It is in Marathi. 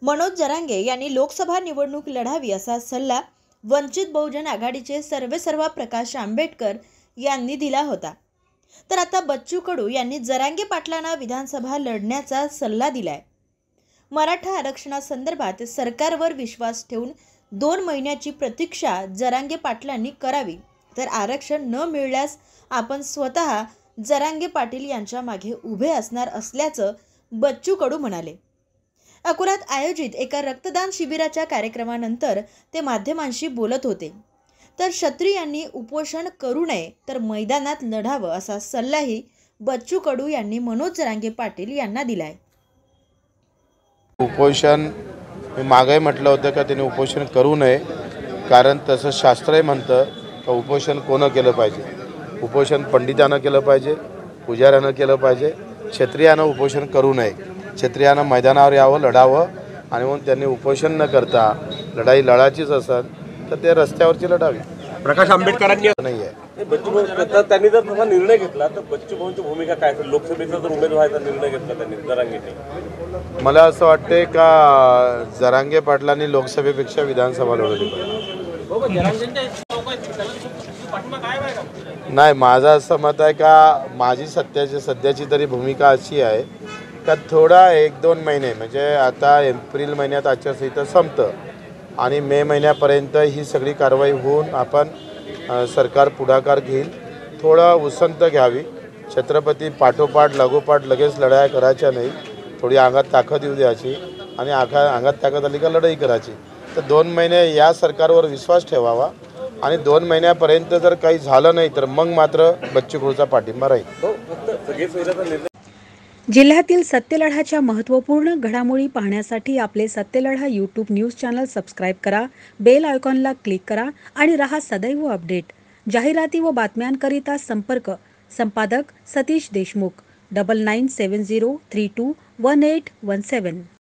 मनोज जरांगे यांनी लोकसभा निवडणूक लढावी असा सल्ला वंचित बहुजन आघाडीचे सर्वेसर्वा प्रकाश आंबेडकर यांनी दिला होता। तर आता बच्चू कडू यांनी जरांगे पाटलांना विधानसभा लढण्याचा सल्ला दिलाय। मराठा आरक्षणासंदर्भात सरकारवर विश्वास ठेवून 2 महिन्याची प्रतीक्षा जरांगे पाटलांनी करावी, तर आरक्षण न मिळाल्यास आपण स्वतः जरांगे पाटील यांच्या मागे उभे असणार असल्याचं बच्चू कडू म्हणाले। अकोल्यात आयोजित एका रक्तदान शिबिराच्या कार्यक्रमानंतर ते माध्यमांशी बोलत होते। तर क्षत्रिय यांनी उपोषण करू नये तर मैदानात लढावं असा सल्लाही बच्चू कडू यांनी मनोज जरांगे पाटील यांना दिलाय। उपोषण मी मागे म्हटलं होतं का त्यांनी उपोषण करू नये, कारण तसं शास्त्रही म्हणतं का उपोषण कोण केलं पाहिजे। उपोषण पंडितांना केलं पाहिजे, पुजाऱ्यानं केलं पाहिजे, क्षत्रियानं उपोषण करू नये। क्षत्रियानं मैदानावर यावं, लढावं, आणि म्हणून त्यांनी उपोषण न करता लढाई लढायचीच असेल तर ते रस्त्यावरची लढावी। प्रकाश आंबेडकरांनी नाही आहे त्यांनी जर तसा निर्णय घेतला तर बच्चू भाऊंची भूमिका काय असेल? लोकसभेचा जर उमेदवाराचा निर्णय घेतला त्यांनी जरांगेंनी, मला असं वाटते का जरांगे पाटलांनी लोकसभेपेक्षा विधानसभा लढवली पाहिजे। नाही, माझं असं मत आहे का माझी सध्याची तरी भूमिका अशी आहे का थोडा 1-2 महिने, म्हणजे आता एप्रिल महिन्यात आचारसंहिता संपतं आणि मे महिन्यापर्यंत ही सगळी कारवाई होऊन आपण सरकार पुढाकार घेईल, थोडा उसंत घ्यावी। छत्रपती पाठोपाठ लागोपाठ लगेच लढाया करायच्या नाही, थोडी अंगात ताकद येऊ द्यायची आणि अंगात ताकद आली का लढाई करायची। तर 2 महिने या सरकारवर विश्वास ठेवावा आणि 2 महिन्यापर्यंत जर काही झालं नाही तर मग मात्र बच्चू कडूचा पाठिंबा राहील। जिल्ह्यातील सत्यलढाच्या महत्त्वपूर्ण घडामोडी पाहण्यासाठी आपले Satyaladha YouTube news channel subscribe करा, बेल आयकॉनला क्लिक करा आणि रहा सदैव अपडेट। जाहिराती व बातम्यांकरिता संपर्क संपादक सतीश देशमुख 9970321817।